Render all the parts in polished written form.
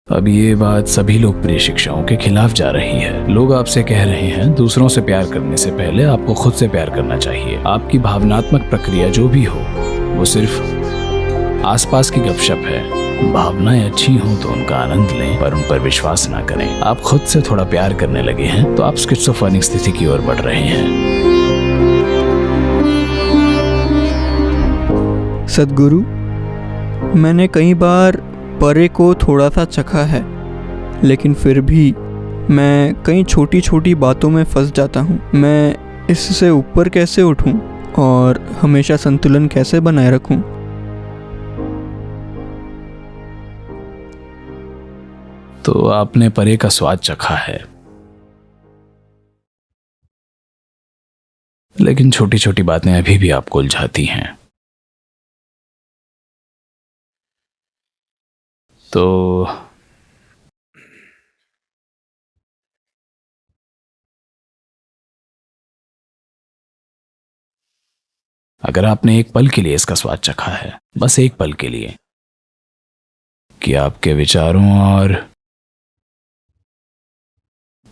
अब ये बात सभी लोकप्रिय शिक्षाओं के खिलाफ जा रही है। लोग आपसे कह रहे हैं दूसरों से प्यार करने से पहले आपको खुद से प्यार करना चाहिए। आपकी भावनात्मक प्रक्रिया जो भी हो वो सिर्फ आसपास की गपशप है। भावनाएं अच्छी हों तो उनका आनंद लें, पर उन पर विश्वास ना करें। आप खुद से थोड़ा प्यार करने लगे हैं तो आप स्किज़ोफ्रेनिक स्थिति की ओर बढ़ रहे हैं। सद्गुरु, मैंने कई बार परे को थोड़ा सा चखा है, लेकिन फिर भी मैं कई छोटी छोटी बातों में फंस जाता हूँ। मैं इससे ऊपर कैसे उठूँ और हमेशा संतुलन कैसे बनाए रखूँ? तो आपने परे का स्वाद चखा है, लेकिन छोटी छोटी बातें अभी भी आपको उलझाती हैं। तो अगर आपने एक पल के लिए इसका स्वाद चखा है, बस एक पल के लिए, कि आपके विचारों और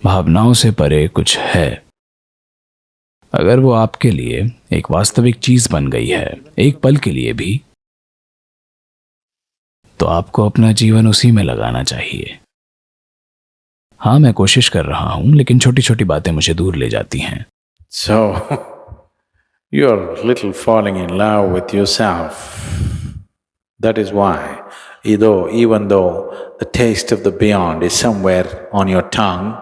भावनाओं से परे कुछ है, अगर वो आपके लिए एक वास्तविक चीज बन गई है, एक पल के लिए भी, तो आपको अपना जीवन उसी में लगाना चाहिए। हाँ, मैं कोशिश कर रहा हूं, लेकिन छोटी छोटी बातें मुझे दूर ले जाती हैं। So, you're little falling in love with yourself. That is why, even though the taste of the beyond is somewhere on your tongue,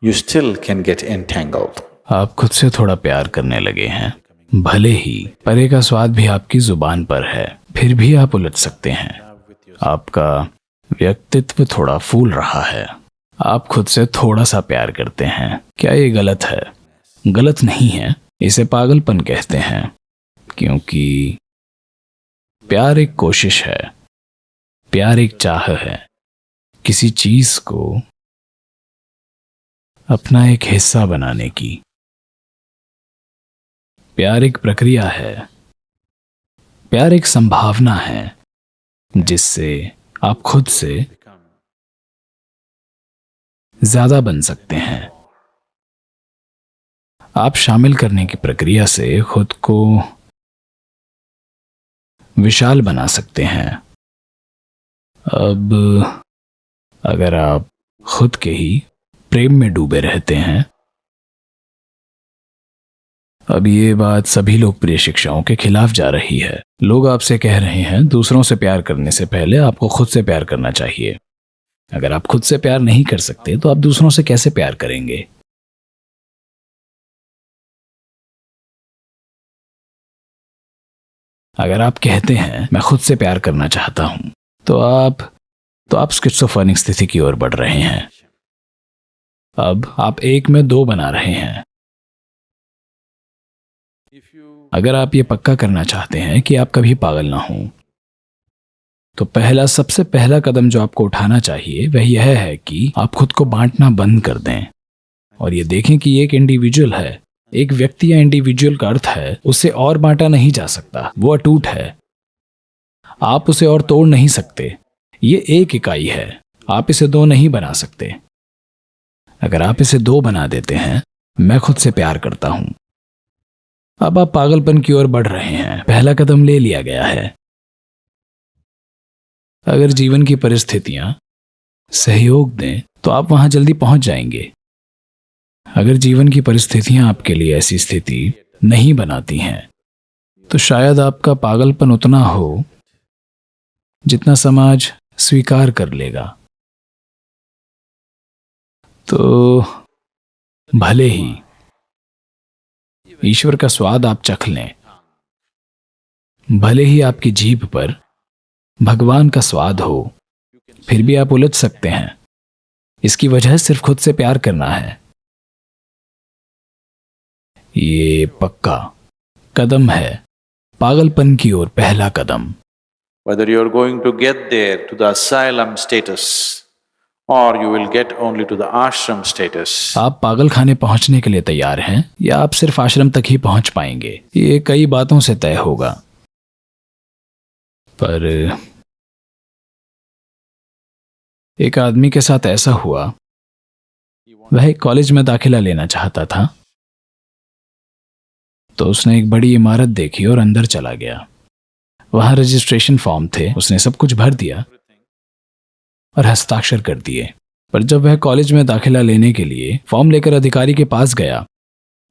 you still can get entangled. आप खुद से थोड़ा प्यार करने लगे हैं। भले ही परे का स्वाद भी आपकी जुबान पर है, फिर भी आप उलझ सकते हैं। आपका व्यक्तित्व थोड़ा फूल रहा है। आप खुद से थोड़ा सा प्यार करते हैं। क्या ये गलत है? गलत नहीं है, इसे पागलपन कहते हैं, क्योंकि प्यार एक कोशिश है, प्यार एक चाह है, किसी चीज को अपना एक हिस्सा बनाने की। प्यार एक प्रक्रिया है, प्यार एक संभावना है जिससे आप खुद से ज्यादा बन सकते हैं। आप शामिल करने की प्रक्रिया से खुद को विशाल बना सकते हैं। अब अगर आप खुद के ही प्रेम में डूबे रहते हैं, अब ये बात सभी लोकप्रिय शिक्षाओं के खिलाफ जा रही है। लोग आपसे कह रहे हैं दूसरों से प्यार करने से पहले आपको खुद से प्यार करना चाहिए। अगर आप खुद से प्यार नहीं कर सकते तो आप दूसरों से कैसे प्यार करेंगे? अगर आप कहते हैं मैं खुद से प्यार करना चाहता हूं, तो आप स्किज़ोफ्रेनिक स्थिति की ओर बढ़ रहे हैं। अब आप एक में दो बना रहे हैं। अगर आप ये पक्का करना चाहते हैं कि आप कभी पागल ना हों, तो सबसे पहला कदम जो आपको उठाना चाहिए वह यह है कि आप खुद को बांटना बंद कर दें और ये देखें कि एक इंडिविजुअल है, एक व्यक्ति या इंडिविजुअल का अर्थ है उसे और बांटा नहीं जा सकता, वो अटूट है, आप उसे और तोड़ नहीं सकते। ये एक इकाई है, आप इसे दो नहीं बना सकते। अगर आप इसे दो बना देते हैं, मैं खुद से प्यार करता हूं, अब आप पागलपन की ओर बढ़ रहे हैं। पहला कदम ले लिया गया है। अगर जीवन की परिस्थितियां सहयोग दें तो आप वहां जल्दी पहुंच जाएंगे। अगर जीवन की परिस्थितियां आपके लिए ऐसी स्थिति नहीं बनाती हैं, तो शायद आपका पागलपन उतना हो जितना समाज स्वीकार कर लेगा। तो भले ही ईश्वर का स्वाद आप चख लें, भले ही आपकी जीभ पर भगवान का स्वाद हो, फिर भी आप उलझ सकते हैं। इसकी वजह सिर्फ खुद से प्यार करना है। ये पक्का कदम है पागलपन की ओर, पहला कदम। Whether you're going to get there to the asylum status or you will get only to the ashram status. आप पागल खाने पहुंचने के लिए तैयार हैं या आप सिर्फ आश्रम तक ही पहुंच पाएंगे, ये कई बातों से तय होगा। पर एक आदमी के साथ ऐसा हुआ, वह एक कॉलेज में दाखिला लेना चाहता था, तो उसने एक बड़ी इमारत देखी और अंदर चला गया। वहां रजिस्ट्रेशन फॉर्म थे, उसने सब कुछ भर दिया और हस्ताक्षर कर दिए। पर जब वह कॉलेज में दाखिला लेने के लिए फॉर्म लेकर अधिकारी के पास गया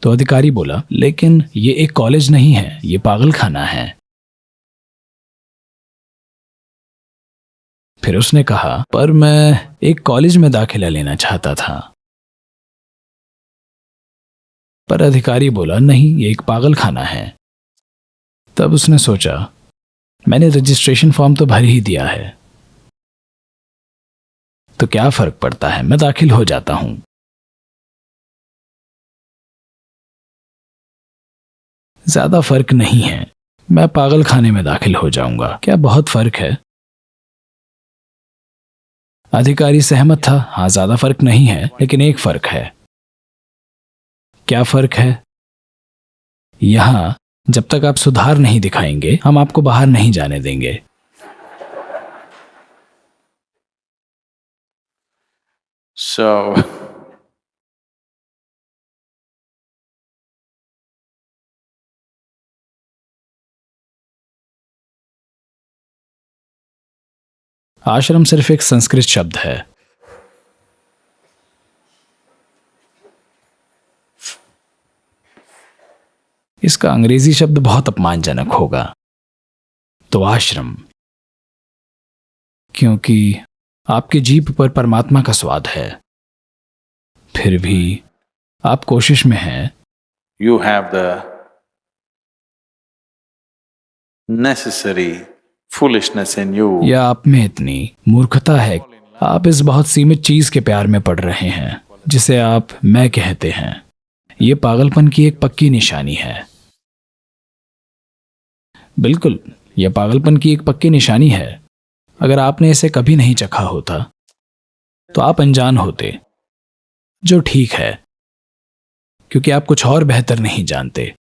तो अधिकारी बोला, लेकिन ये एक कॉलेज नहीं है, ये पागल खाना है। फिर उसने कहा, पर मैं एक कॉलेज में दाखिला लेना चाहता था। पर अधिकारी बोला, नहीं, ये एक पागल खाना है। तब उसने सोचा, मैंने रजिस्ट्रेशन फॉर्म तो भर ही दिया है, तो क्या फर्क पड़ता है, मैं दाखिल हो जाता हूं। ज्यादा फर्क नहीं है, मैं पागल खाने में दाखिल हो जाऊंगा, क्या बहुत फर्क है। अधिकारी सहमत था, हाँ ज्यादा फर्क नहीं है, लेकिन एक फर्क है। क्या फर्क है? यहां जब तक आप सुधार नहीं दिखाएंगे, हम आपको बाहर नहीं जाने देंगे। So, आश्रम सिर्फ एक संस्कृत शब्द है। इसका अंग्रेजी शब्द बहुत अपमानजनक होगा, तो आश्रम, क्योंकि आपकी जीभ पर परमात्मा का स्वाद है। फिर भी आप कोशिश में हैं, you have the necessary foolishness in you. या आप में इतनी मूर्खता है, आप इस बहुत सीमित चीज के प्यार में पड़ रहे हैं जिसे आप मैं कहते हैं। यह पागलपन की एक पक्की निशानी है। बिल्कुल, यह पागलपन की एक पक्की निशानी है। अगर आपने इसे कभी नहीं चखा होता तो आप अनजान होते, जो ठीक है, क्योंकि आप कुछ और बेहतर नहीं जानते।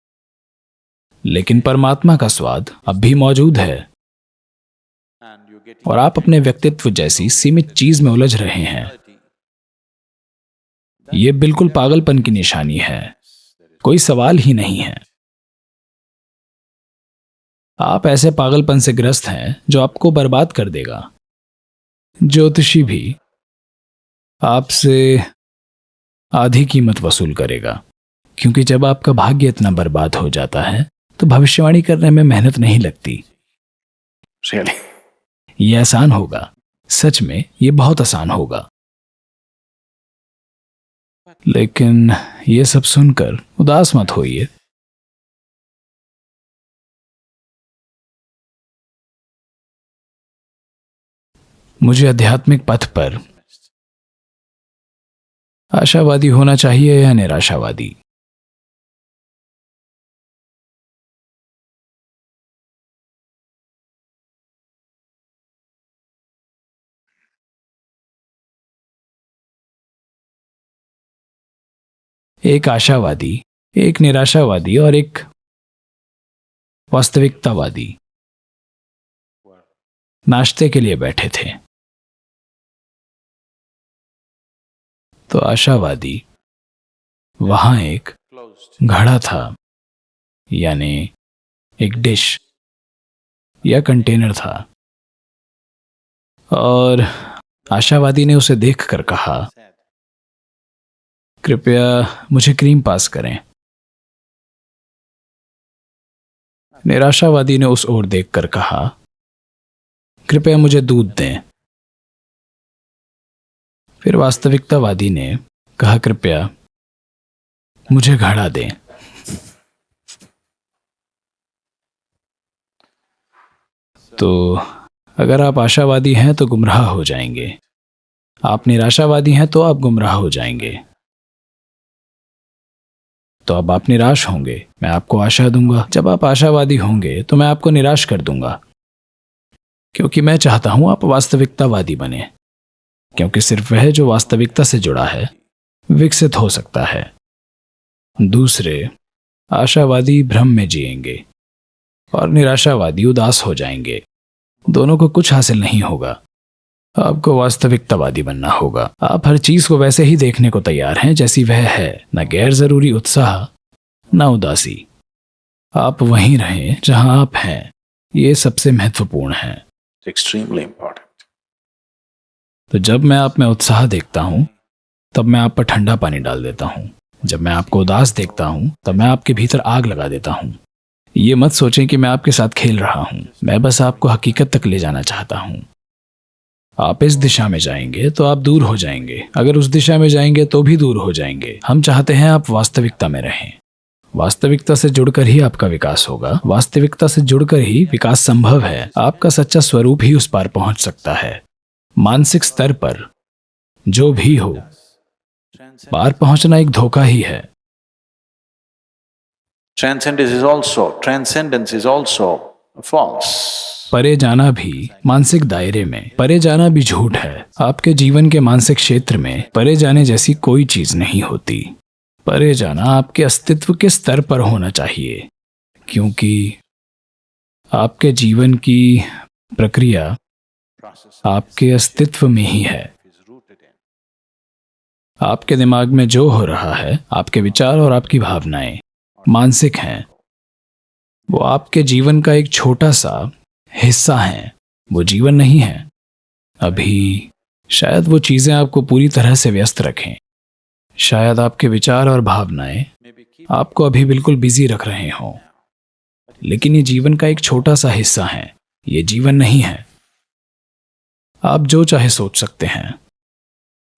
लेकिन परमात्मा का स्वाद अब भी मौजूद है और आप अपने व्यक्तित्व जैसी सीमित चीज में उलझ रहे हैं। यह बिल्कुल पागलपन की निशानी है, कोई सवाल ही नहीं है। आप ऐसे पागलपन से ग्रस्त हैं जो आपको बर्बाद कर देगा। ज्योतिषी भी आपसे आधी कीमत वसूल करेगा, क्योंकि जब आपका भाग्य इतना बर्बाद हो जाता है तो भविष्यवाणी करने में मेहनत नहीं लगती। Really? यह आसान होगा, सच में यह बहुत आसान होगा। लेकिन यह सब सुनकर उदास मत होइए। मुझे आध्यात्मिक पथ पर आशावादी होना चाहिए या निराशावादी? एक आशावादी, एक निराशावादी और एक वास्तविकतावादी नाश्ते के लिए बैठे थे। तो आशावादी वहां एक घड़ा था, यानी एक डिश या कंटेनर था, और आशावादी ने उसे देखकर कहा, कृपया मुझे क्रीम पास करें। निराशावादी ने उस ओर देखकर कहा, कृपया मुझे दूध दें। फिर वास्तविकतावादी ने कहा, कृपया मुझे घड़ा दें। तो अगर आप आशावादी हैं तो गुमराह हो जाएंगे, आप निराशावादी हैं तो आप गुमराह हो जाएंगे। तो अब आप निराश होंगे, मैं आपको आशा दूंगा। जब आप आशावादी होंगे तो मैं आपको निराश कर दूंगा, क्योंकि मैं चाहता हूं आप वास्तविकतावादी बने, क्योंकि सिर्फ वह जो वास्तविकता से जुड़ा है विकसित हो सकता है। दूसरे आशावादी भ्रम में जिएंगे और निराशावादी उदास हो जाएंगे। दोनों को कुछ हासिल नहीं होगा। आपको वास्तविकतावादी बनना होगा। आप हर चीज को वैसे ही देखने को तैयार हैं जैसी वह है, न गैर जरूरी उत्साह न उदासी। आप वहीं रहें जहां आप हैं, ये सबसे महत्वपूर्ण है। It's extremely important. तो जब मैं आप में उत्साह देखता हूं तब मैं आप पर ठंडा पानी डाल देता हूं। जब मैं आपको उदास देखता हूं तब मैं आपके भीतर आग लगा देता हूं। ये मत सोचें कि मैं आपके साथ खेल रहा हूं, मैं बस आपको हकीकत तक ले जाना चाहता हूं। आप इस दिशा में जाएंगे तो आप दूर हो जाएंगे, अगर उस दिशा में जाएंगे तो भी दूर हो जाएंगे। हम चाहते हैं आप वास्तविकता में रहें। वास्तविकता से जुड़कर ही आपका विकास होगा, वास्तविकता से जुड़कर ही विकास संभव है। आपका सच्चा स्वरूप ही उस पार पहुंच सकता है। मानसिक स्तर पर जो भी हो, पार पहुंचना एक धोखा ही है। Transcendence is also false. परे जाना भी मानसिक दायरे में, परे जाना भी झूठ है। आपके जीवन के मानसिक क्षेत्र में परे जाने जैसी कोई चीज नहीं होती। परे जाना आपके अस्तित्व के स्तर पर होना चाहिए, क्योंकि आपके जीवन की प्रक्रिया आपके अस्तित्व में ही है। आपके दिमाग में जो हो रहा है, आपके विचार और आपकी भावनाएं मानसिक हैं। वो आपके जीवन का एक छोटा सा हिस्सा हैं, वो जीवन नहीं है। अभी शायद वो चीजें आपको पूरी तरह से व्यस्त रखें, शायद आपके विचार और भावनाएं आपको अभी बिल्कुल बिजी रख रहे हों, लेकिन ये जीवन का एक छोटा सा हिस्सा है, ये जीवन नहीं है। आप जो चाहे सोच सकते हैं,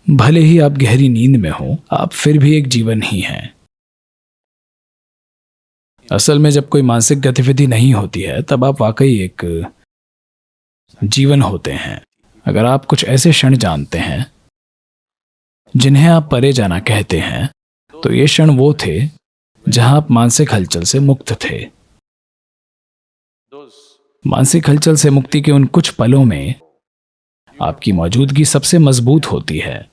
भले ही आप गहरी नींद में हो, आप फिर भी एक जीवन ही हैं। असल में जब कोई मानसिक गतिविधि नहीं होती है तब आप वाकई एक जीवन होते हैं। अगर आप कुछ ऐसे क्षण जानते हैं जिन्हें आप परे जाना कहते हैं, तो ये क्षण वो थे जहां आप मानसिक हलचल से मुक्त थे। मानसिक हलचल से मुक्ति के उन कुछ पलों में आपकी मौजूदगी सबसे मजबूत होती है।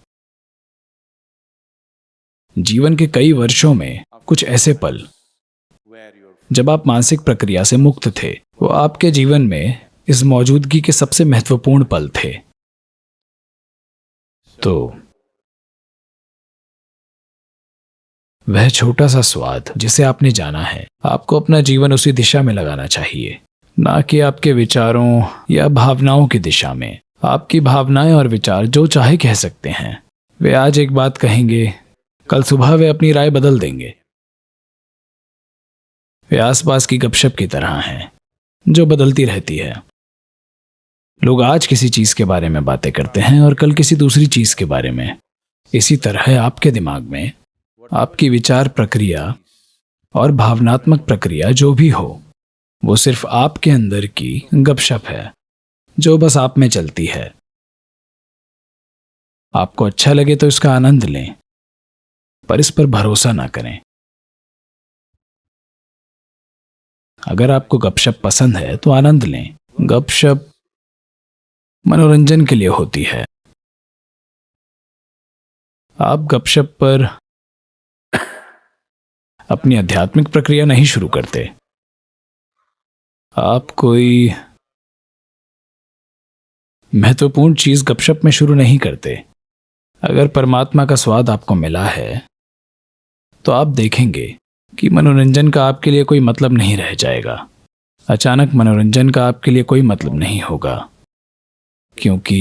जीवन के कई वर्षों में कुछ ऐसे पल जब आप मानसिक प्रक्रिया से मुक्त थे, वो आपके जीवन में इस मौजूदगी के सबसे महत्वपूर्ण पल थे। तो वह छोटा सा स्वाद जिसे आपने जाना है, आपको अपना जीवन उसी दिशा में लगाना चाहिए, ना कि आपके विचारों या भावनाओं की दिशा में। आपकी भावनाएं और विचार जो चाहे कह सकते हैं। वे आज एक बात कहेंगे, कल सुबह वे अपनी राय बदल देंगे। वे आसपास की गपशप की तरह हैं जो बदलती रहती है। लोग आज किसी चीज के बारे में बातें करते हैं और कल किसी दूसरी चीज के बारे में। इसी तरह आपके दिमाग में आपकी विचार प्रक्रिया और भावनात्मक प्रक्रिया जो भी हो, वो सिर्फ आपके अंदर की गपशप है जो बस आप में चलती है। आपको अच्छा लगे तो इसका आनंद लें, पर इस पर भरोसा ना करें। अगर आपको गपशप पसंद है तो आनंद लें। गपशप मनोरंजन के लिए होती है। आप गपशप पर अपनी आध्यात्मिक प्रक्रिया नहीं शुरू करते। आप कोई महत्वपूर्ण चीज गपशप में शुरू नहीं करते। अगर परमात्मा का स्वाद आपको मिला है तो आप देखेंगे कि मनोरंजन का आपके लिए कोई मतलब नहीं रह जाएगा। अचानक मनोरंजन का आपके लिए कोई मतलब नहीं होगा, क्योंकि